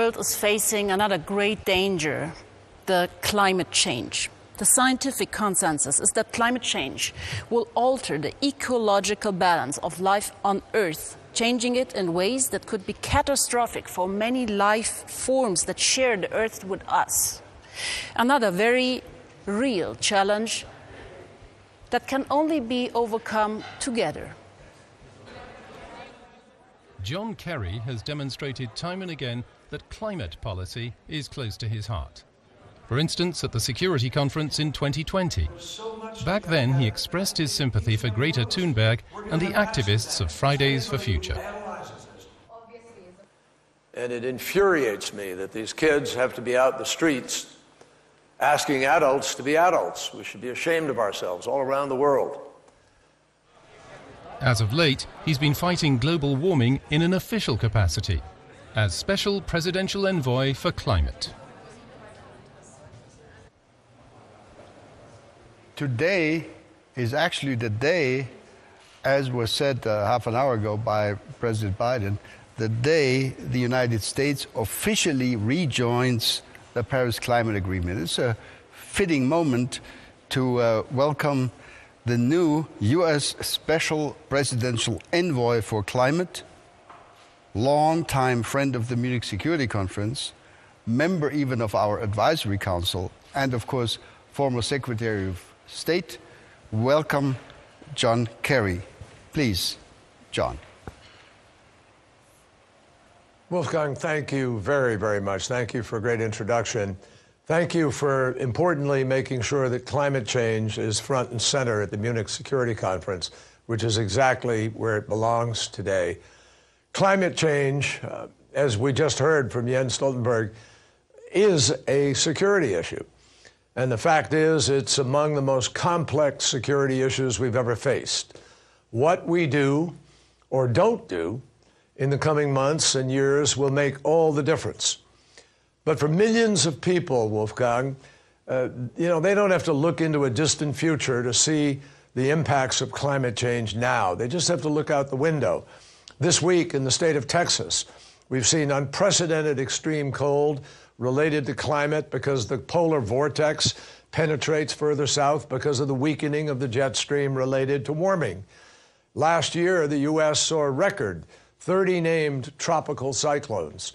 The world is facing another great danger, the climate change. The scientific consensus is that climate change will alter the ecological balance of life on Earth, changing it in ways that could be catastrophic for many life forms that share the Earth with us. Another very real challenge that can only be overcome together. John Kerry has demonstrated time and again that climate policy is close to his heart. For instance, at the Security Conference in 2020. Back then, he expressed his sympathy for Greta Thunberg and the activists of Fridays for Future. And it infuriates me that these kids have to be out in the streets asking adults to be adults. We should be ashamed of ourselves all around the world. As of late, he's been fighting global warming in an official capacity as Special Presidential Envoy for Climate. Today is actually the day, as was said half an hour ago by President Biden, the day the United States officially rejoins the Paris Climate Agreement. It's a fitting moment to welcome the new U.S. Special Presidential Envoy for Climate, longtime friend of the Munich Security Conference, member even of our advisory council, and of course, former Secretary of State. Welcome, John Kerry. Please, John. Wolfgang, thank you very, very much. Thank you for a great introduction. Thank you for, importantly, making sure that climate change is front and center at the Munich Security Conference, which is exactly where it belongs today. Climate change, as we just heard from Jens Stoltenberg, is a security issue. And the fact is, it's among the most complex security issues we've ever faced. What we do or don't do in the coming months and years will make all the difference. But for millions of people, Wolfgang, they don't have to look into a distant future to see the impacts of climate change now. They just have to look out the window. This week in the state of Texas, we've seen unprecedented extreme cold related to climate because the polar vortex penetrates further south because of the weakening of the jet stream related to warming. Last year, the U.S. saw a record 30 named tropical cyclones.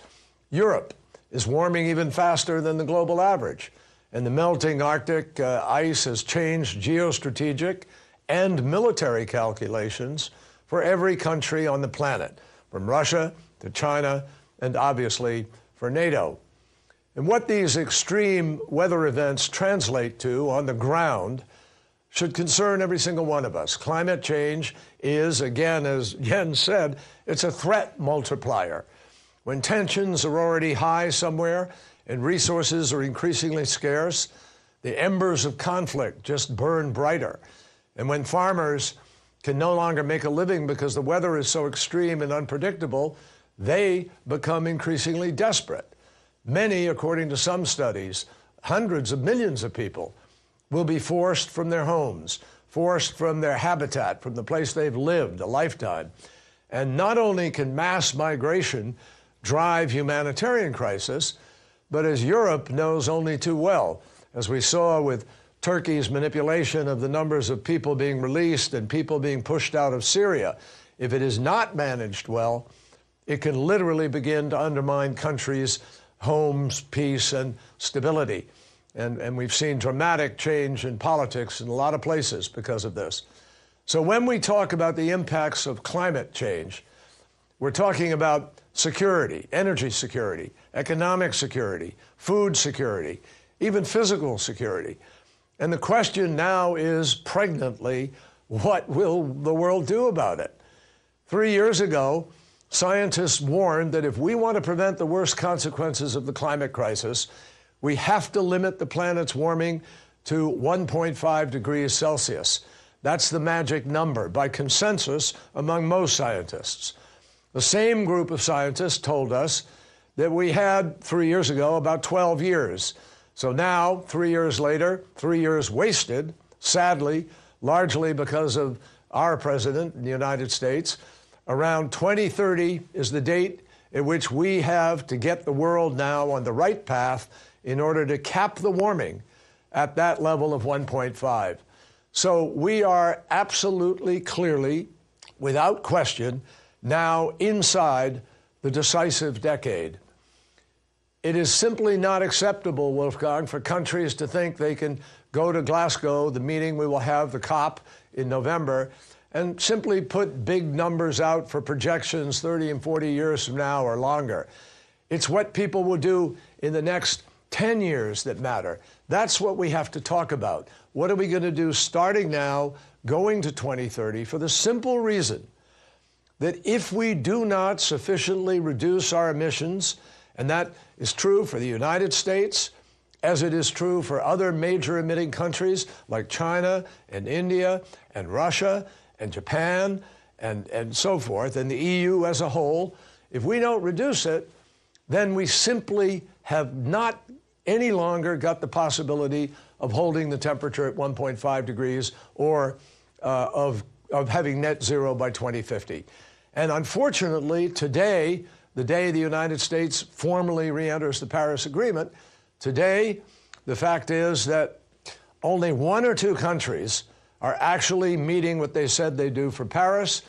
Europe is warming even faster than the global average, and the melting Arctic ice has changed geostrategic and military calculations for every country on the planet, from Russia to China, and obviously for NATO. And what these extreme weather events translate to on the ground should concern every single one of us. Climate change is, again, as Jens said, it's a threat multiplier. When tensions are already high somewhere and resources are increasingly scarce, the embers of conflict just burn brighter. And when farmers can no longer make a living because the weather is so extreme and unpredictable, they become increasingly desperate. Many, according to some studies, hundreds of millions of people will be forced from their homes, forced from their habitat, from the place they've lived a lifetime. And not only can mass migration drive humanitarian crisis, but as Europe knows only too well, as we saw with Turkey's manipulation of the numbers of people being released and people being pushed out of Syria, if it is not managed well, it can literally begin to undermine countries' homes, peace, and stability. And we've seen dramatic change in politics in a lot of places because of this. So when we talk about the impacts of climate change, we're talking about security, energy security, economic security, food security, even physical security. And the question now is pregnantly, what will the world do about it? 3 years ago, scientists warned that if we want to prevent the worst consequences of the climate crisis, we have to limit the planet's warming to 1.5 degrees Celsius. That's the magic number by consensus among most scientists. The same group of scientists told us that we had 3 years ago about 12 years. So now, 3 years later, 3 years wasted, sadly, largely because of our president in the United States. Around 2030 is the date in which we have to get the world now on the right path in order to cap the warming at that level of 1.5. So we are absolutely, clearly, without question, now inside the decisive decade. It is simply not acceptable, Wolfgang, for countries to think they can go to Glasgow, the meeting we will have, the COP, in November, and simply put big numbers out for projections 30 and 40 years from now or longer. It's what people will do in the next 10 years that matter. That's what we have to talk about. What are we going to do starting now, going to 2030, for the simple reason that if we do not sufficiently reduce our emissions, and that is true for the United States, as it is true for other major emitting countries like China and India and Russia and Japan and so forth, and the EU as a whole, if we don't reduce it, then we simply have not any longer got the possibility of holding the temperature at 1.5 degrees or of having net zero by 2050. And unfortunately, today, the day the United States formally re-enters the Paris Agreement, today, the fact is that only 1 or 2 countries are actually meeting what they said they do for Paris.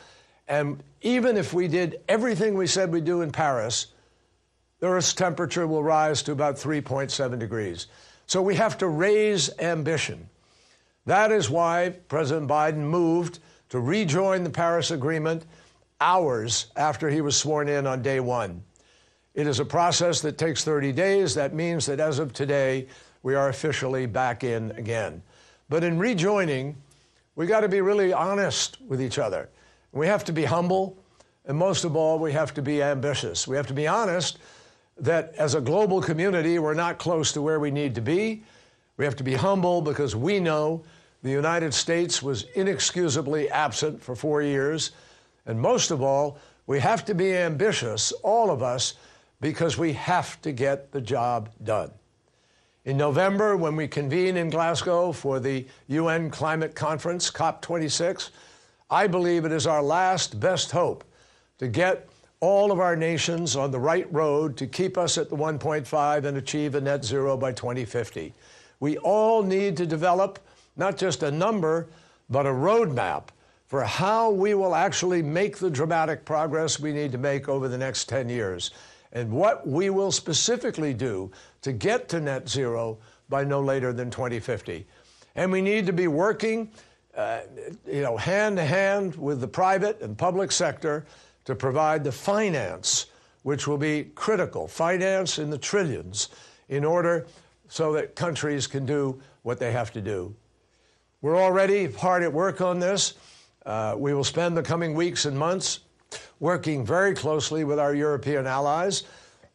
And even if we did everything we said we'd do in Paris, the Earth's temperature will rise to about 3.7 degrees. So we have to raise ambition. That is why President Biden moved to rejoin the Paris Agreement hours after he was sworn in on day 1. It is a process that takes 30 days. That means that as of today, we are officially back in again. But in rejoining, we got to be really honest with each other. We have to be humble, and most of all, we have to be ambitious. We have to be honest that as a global community, we're not close to where we need to be. We have to be humble because we know the United States was inexcusably absent for 4 years. And most of all, we have to be ambitious, all of us, because we have to get the job done. In November, when we convene in Glasgow for the UN Climate Conference, COP26, I believe it is our last best hope to get all of our nations on the right road to keep us at the 1.5 and achieve a net zero by 2050. We all need to develop not just a number, but a roadmap for how we will actually make the dramatic progress we need to make over the next 10 years, and what we will specifically do to get to net zero by no later than 2050. And we need to be working hand to hand with the private and public sector to provide the finance, which will be critical, finance in the trillions, in order so that countries can do what they have to do. We're already hard at work on this. We will spend the coming weeks and months working very closely with our European allies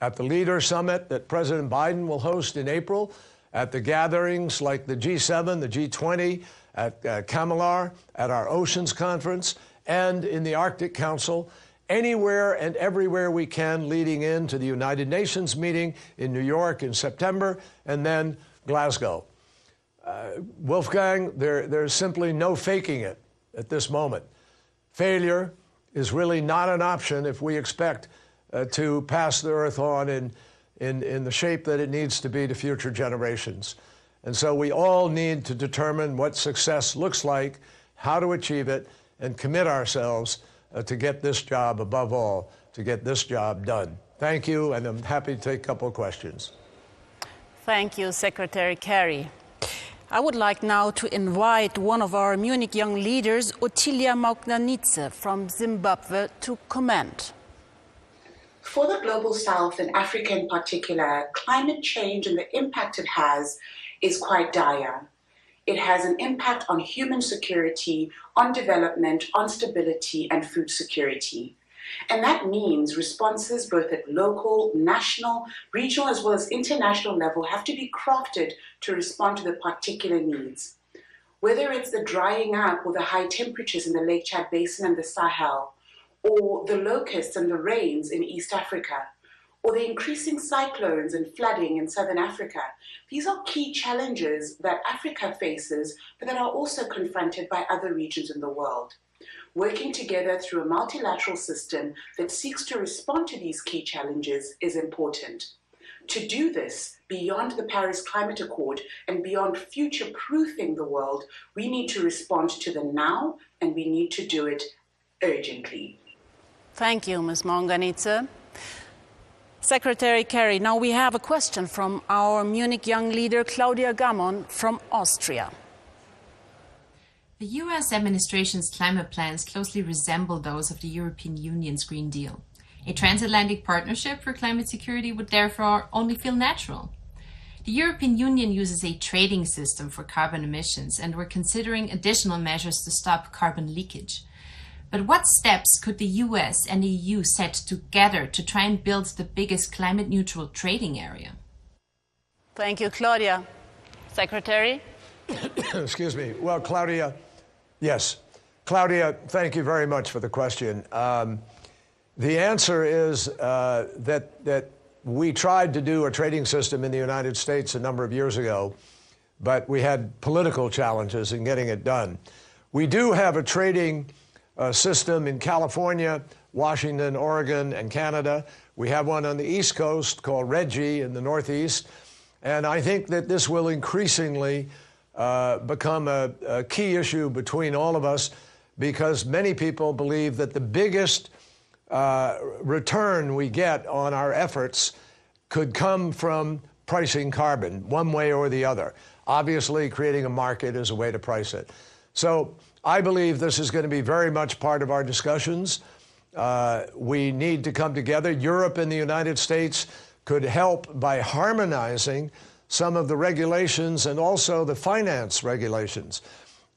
at the Leader Summit that President Biden will host in April, at the gatherings like the G7, the G20, at Kamilar, at our Oceans Conference, and in the Arctic Council, anywhere and everywhere we can leading into the United Nations meeting in New York in September, and then Glasgow. Wolfgang, there's simply no faking it at this moment. Failure is really not an option if we expect to pass the Earth on in the shape that it needs to be to future generations. And so we all need to determine what success looks like, how to achieve it, and commit ourselves to get this job, above all, to get this job done. Thank you, and I'm happy to take a couple of questions. Thank you, Secretary Kerry. I would like now to invite one of our Munich young leaders, Ottilia Mauknanidze from Zimbabwe, to comment. For the Global South and Africa in particular, climate change and the impact it has is quite dire. It has an impact on human security, on development, on stability, and food security. And that means responses both at local, national, regional, as well as international level have to be crafted to respond to the particular needs. Whether it's the drying up or the high temperatures in the Lake Chad Basin and the Sahel, or the locusts and the rains in East Africa, or the increasing cyclones and flooding in Southern Africa, these are key challenges that Africa faces, but that are also confronted by other regions in the world. Working together through a multilateral system that seeks to respond to these key challenges is important. To do this, beyond the Paris Climate Accord and beyond future-proofing the world, we need to respond to the now, and we need to do it urgently. Thank you, Ms. Monganidze. Secretary Kerry, now we have a question from our Munich young leader, Claudia Gammon from Austria. The US administration's climate plans closely resemble those of the European Union's Green Deal. A transatlantic partnership for climate security would therefore only feel natural. The European Union uses a trading system for carbon emissions, and we're considering additional measures to stop carbon leakage. But what steps could the US and the EU set together to try and build the biggest climate-neutral trading area? Thank you, Claudia. Secretary? Excuse me. Well, Claudia, yes. Claudia, thank you very much for the question. The answer is that we tried to do a trading system in the United States a number of years ago, but we had political challenges in getting it done. We do have a trading system in California, Washington, Oregon, and Canada. We have one on the East Coast called RGGI in the Northeast. And I think that this will increasingly become a key issue between all of us, because many people believe that the biggest return we get on our efforts could come from pricing carbon one way or the other. Obviously, creating a market is a way to price it. So I believe this is going to be very much part of our discussions. We need to come together. Europe and the United States could help by harmonizing some of the regulations and also the finance regulations.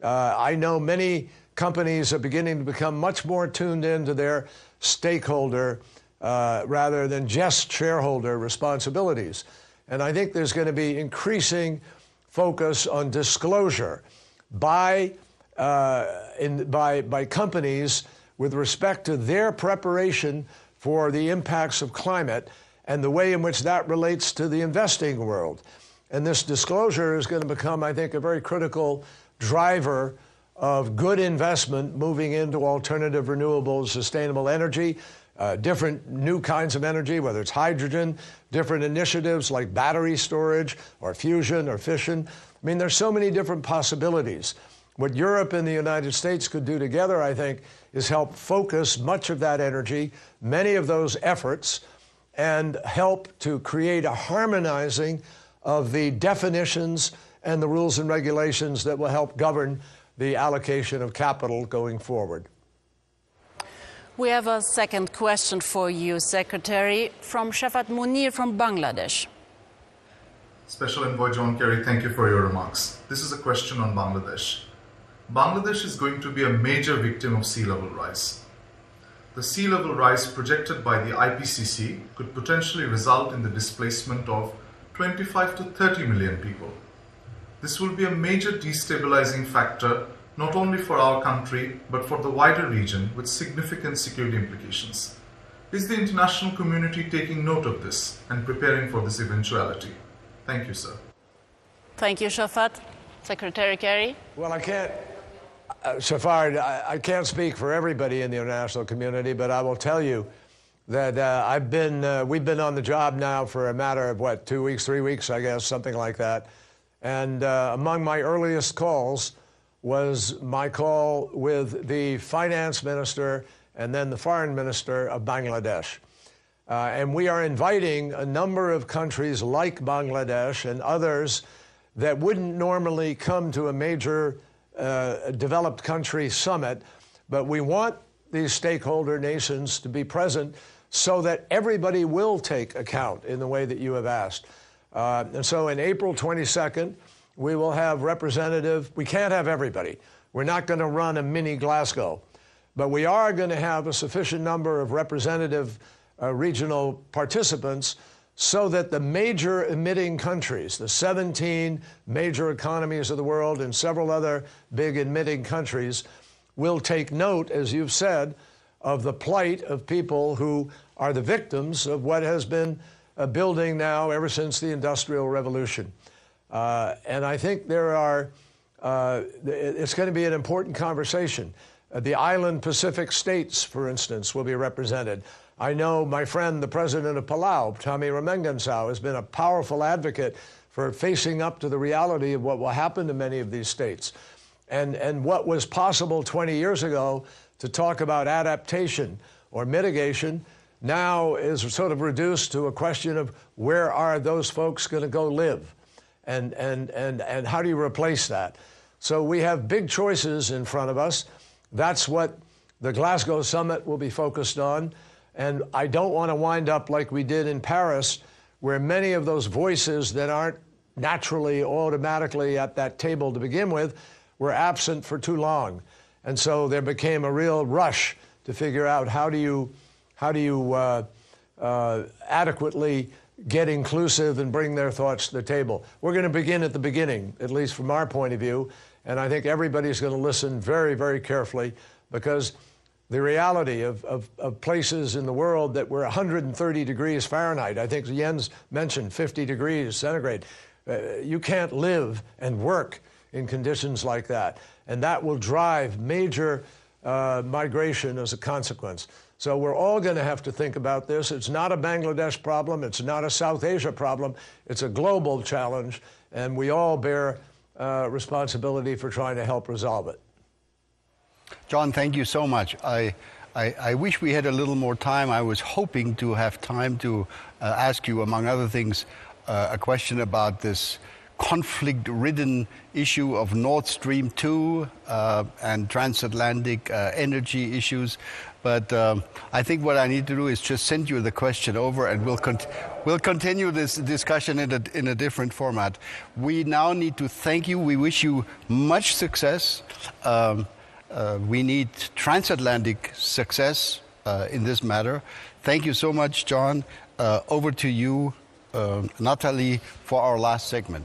I know many companies are beginning to become much more tuned into their stakeholder rather than just shareholder responsibilities. And I think there's going to be increasing focus on disclosure by companies with respect to their preparation for the impacts of climate and the way in which that relates to the investing world. And this disclosure is going to become, I think, a very critical driver of good investment moving into alternative, renewable, sustainable energy, different new kinds of energy, whether it's hydrogen, different initiatives like battery storage or fusion or fission. I mean, there's so many different possibilities. What Europe and the United States could do together, I think, is help focus much of that energy, many of those efforts, and help to create a harmonizing of the definitions and the rules and regulations that will help govern the allocation of capital going forward. We have a second question for you, Secretary, from Shafat Munir from Bangladesh. Special Envoy John Kerry, thank you for your remarks. This is a question on Bangladesh. Bangladesh is going to be a major victim of sea level rise. The sea level rise projected by the IPCC could potentially result in the displacement of 25 to 30 million people. This will be a major destabilizing factor not only for our country but for the wider region, with significant security implications. Is the international community taking note of this and preparing for this eventuality? Thank you, sir. Thank you, Shafat. Secretary Kerry? Well, I can't, Shafar, I can't speak for everybody in the international community, but I will tell you that we've been on the job now for a matter of, what, 2 weeks, 3 weeks, I guess, something like that. And among my earliest calls was my call with the finance minister and then the foreign minister of Bangladesh. And we are inviting a number of countries like Bangladesh and others that wouldn't normally come to a major developed country summit, but we want these stakeholder nations to be present so that everybody will take account in the way that you have asked. And so in April 22nd, we will have we can't have everybody. We're not going to run a mini Glasgow, but we are going to have a sufficient number of representative regional participants so that the major emitting countries, the 17 major economies of the world and several other big emitting countries, will take note, as you've said, of the plight of people who are the victims of what has been building now ever since the Industrial Revolution. And I think it's going to be an important conversation. The island Pacific states, for instance, will be represented. I know my friend, the president of Palau, Tommy Remengesau, has been a powerful advocate for facing up to the reality of what will happen to many of these states. And what was possible 20 years ago to talk about adaptation or mitigation now is sort of reduced to a question of where are those folks going to go live, and how do you replace that? So we have big choices in front of us. That's what the Glasgow summit will be focused on. And I don't want to wind up like we did in Paris, where many of those voices that aren't naturally, automatically at that table to begin with were absent for too long. And so there became a real rush to figure out how do you adequately get inclusive and bring their thoughts to the table. We're going to begin at the beginning, at least from our point of view, and I think everybody's going to listen very, very carefully, because the reality of places in the world that were 130 degrees Fahrenheit, I think Jens mentioned 50 degrees centigrade, you can't live and work in conditions like that, and that will drive major migration as a consequence. So we're all going to have to think about this. It's not a Bangladesh problem. It's not a South Asia problem. It's a global challenge, and we all bear responsibility for trying to help resolve it. John, thank you so much. I wish we had a little more time. I was hoping to have time to ask you, among other things, a question about this conflict-ridden issue of Nord Stream 2 and transatlantic energy issues. But I think what I need to do is just send you the question over, and we'll continue this discussion in a different format. We now need to thank you. We wish you much success. We need transatlantic success in this matter. Thank you so much, John. Over to you, Natalie, for our last segment.